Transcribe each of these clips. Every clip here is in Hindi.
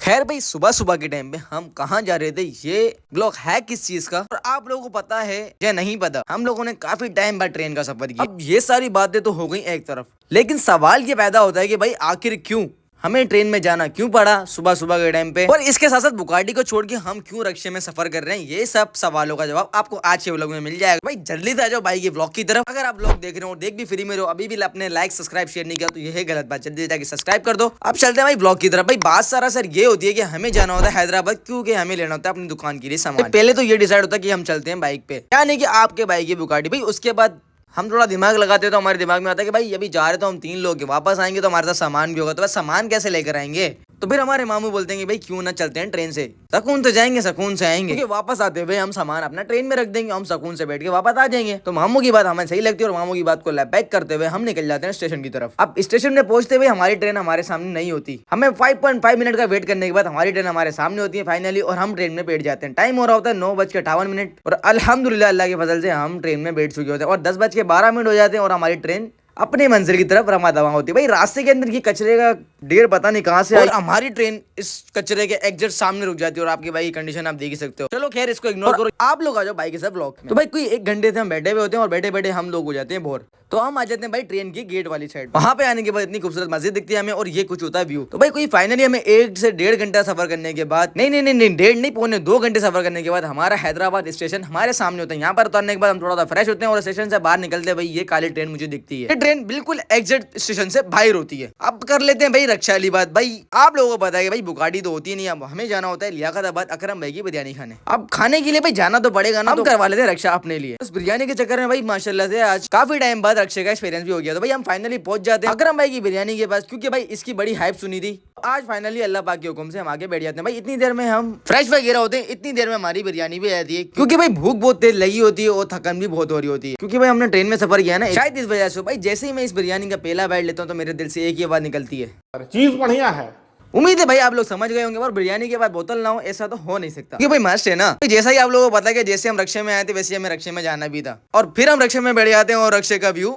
खैर भाई, सुबह सुबह के टाइम पे हम कहाँ जा रहे थे, ये ब्लॉग है किस चीज का और आप लोगों को पता है या नहीं पता। हम लोगों ने काफी टाइम बाद ट्रेन का सफर किया। अब ये सारी बातें तो हो गई एक तरफ, लेकिन सवाल ये पैदा होता है कि भाई आखिर क्यों हमें ट्रेन में जाना क्यों पड़ा सुबह सुबह के टाइम पे, और इसके साथ साथ बुगाटी को छोड़ के हम क्यों रिक्शे में सफर कर रहे हैं। ये सब सवालों का जवाब आपको आज के व्लॉग में मिल जाएगा। भाई जल्दी से आ जाओ भाई के व्लॉग की तरफ। अगर आप लोग देख रहे हो, देख भी फ्री में रहो, अभी भी अपने लाइक सब्सक्राइब शेयर नहीं किया तो ये है गलत बात। जल्दी जाके सब्सक्राइब कर दो। अब चलते हैं भाई ब्लॉग की तरफ। भाई बात सारा सर ये होती है कि हमें जाना होता है हैदराबाद, क्योंकि हमें लेना होता है अपनी दुकान के लिए सामान। पहले तो ये डिसाइड होता है कि हम चलते हैं बाइक पे, यानी कि आपके बाइक की बुगाटी। भाई उसके बाद हम थोड़ा दिमाग लगाते हैं तो हमारे दिमाग में आता है कि भाई अभी जा रहे तो हम 3 लोग, वापस आएंगे तो हमारे साथ सामान भी होगा, तो बस सामान कैसे लेकर आएंगे। तो फिर हमारे मामू बोलते हैं कि भाई क्यों ना चलते हैं ट्रेन से, सुकून तो जाएंगे, सुकून से आएंगे, क्योंकि वापस आते हुए हम सामान अपना ट्रेन में रख देंगे, हम सुकून से बैठ के वापस आ जाएंगे। तो मामू की बात हमें सही लगती है और मामू की बात को बैक करते हुए हम निकल जाते हैं स्टेशन की तरफ। अब स्टेशन में पहुंचते हुए हमारी ट्रेन हमारे सामने नहीं होती। हमें 5.5 मिनट का वेट करने के बाद हमारी ट्रेन हमारे सामने होती है फाइनली, और हम ट्रेन में बैठ जाते हैं। टाइम हो रहा होता है 9:58 और अल्हम्दुलिल्लाह अल्लाह के फजल से हम ट्रेन में बैठ चुके होते हैं और 10:12 हो जाते हैं और हमारी ट्रेन अपनी मंजिल की तरफ रमा दवा होती है। भाई रास्ते के अंदर ये कचरे का ढेर पता नहीं कहां से, और हमारी ट्रेन इस कचरे के एग्जैक्ट सामने रुक जाती है और आपकी बाइक की कंडीशन आप देख ही सकते हो। चलो खैर इसको इग्नोर करो, आप लोग आ जाओ बाइक के साथ ब्लॉक में। तो भाई कोई 1 घंटे से हम बैठे हुए होते हैं और बैठे बैठे हम लोग हो जाते हैं बोर। तो हम आ जाते हैं भाई ट्रेन की गेट वाली साइड। वहां पे आने के बाद इतनी खूबसूरत मस्जिद दिखती है हमें, और ये कुछ होता है व्यू। तो भाई कोई फाइनली हमें 1 से 1.5 घंटा सफर करने के बाद, नहीं नहीं नहीं नहीं 1.5 नहीं, पौने 2 घंटे सफर करने के बाद हमारा हैदराबाद स्टेशन हमारे सामने होता है। यहाँ पर उतरने के बाद हम थोड़ा सा फ्रेश होते हैं और स्टेशन से बाहर निकलते हैं। भाई ये काली ट्रेन मुझे दिखती है, ये ट्रेन बिल्कुल एग्जैक्ट स्टेशन से बाहर होती है। अब कर लेते हैं भाई रक्षा वाली बात। भाई आप लोगों को पता है भाई बुगाड़ी तो होती नहीं, अब हमें जाना होता है लियाकताबाद अकरम भाई की बिरयानी खाने। अब खाने के लिए भाई जाना तो पड़ेगा ना, तो करवा लेते हैं रक्षा अपने लिए। उस बिरयानी के चक्कर में भाई माशाल्लाह से आज काफी टाइम बाद रक्षा का एक्सपीरियंस भी हो गया। तो भाई हम फाइनली पहुंच जाते हैं अकरम भाई की बिरयानी के पास, क्योंकि भाई इसकी बड़ी हाइप सुनी थी। आज फाइनली अल्लाह पाक के हुक्म से हम आगे बैठ जाते हैं। भाई इतनी देर में हम फ्रेश वगैरह होते हैं, इतनी देर में हमारी बिरयानी भी आ जाती है, क्योंकि भाई भूख बहुत तेज लगी होती है और थकन भी बहुत हो रही होती है, क्योंकि भाई हमने ट्रेन में सफर किया ना, शायद इस वजह से। भाई जैसे ही मैं इस बिरयानी का पहला बैठ लेता हूँ तो मेरे दिल से एक ही आवाज निकलती है, चीज बढ़िया है। उम्मीद है भाई आप लोग समझ गए होंगे। और बिरयानी के बाद बोतल ना हो ऐसा तो हो नहीं सकता, क्योंकि भाई मस्त है ना। तो जैसा ही आप लोगों को पता है कि जैसे हम रक्षे में आए थे वैसे हमें रक्षे में जाना भी था, और फिर हम रक्षे में बैठ जाते हैं और रक्षे का व्यू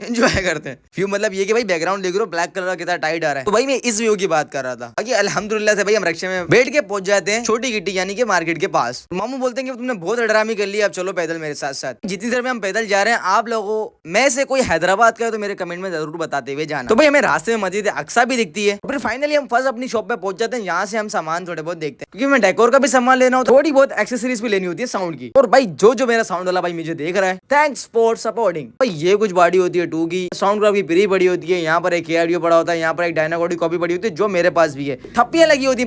एंजॉय करते हैं। व्यू मतलब ये कि भाई बैकग्राउंड देख रहे हो ब्लैक कलर का कितना टाइट आ रहा है। तो भाई मैं इस व्यू की बात कर रहा था। बाकी अल्हम्दुलिल्लाह से भाई हम रक्षे में बैठ के पहुंच जाते हैं छोटी गिट्टी यानी कि मार्केट के पास। मामू बोलते हैं कि तुमने बहुत डरामी कर ली, अब चलो पैदल मेरे साथ साथ। जितनी देर में हम पैदल जा रहे हैं, आप लोगों में से कोई हैदराबाद का है तो मेरे कमेंट में जरूर बताते हुए जाना। तो भाई हमें रास्ते में मस्जिद अक्सा भी दिखती है। फिर फाइनली हम फर्स्ट अपनी शॉप पे पहुंच जाते हैं, यहाँ से हम सामान थोड़े बहुत देखते हैं, क्योंकि मैं डेकोर का भी सामान लेना हो, थोड़ी बहुत एक्सेसरीज भी लेनी होती है साउंड की। और भाई जो मेरा साउंड वाला भाई मुझे देख रहा है, थैंक्स फॉर सपोर्टिंग। भाई ये कुछ बॉडी होती है 2 की, साउंड की फ्री पड़ी होती है, यहाँ पर एक ARDO पड़ा होता है, यहाँ पर एक डायनाकोडी कॉपी पड़ी होती है जो मेरे पास भी है, थप्पियां लगी होती है।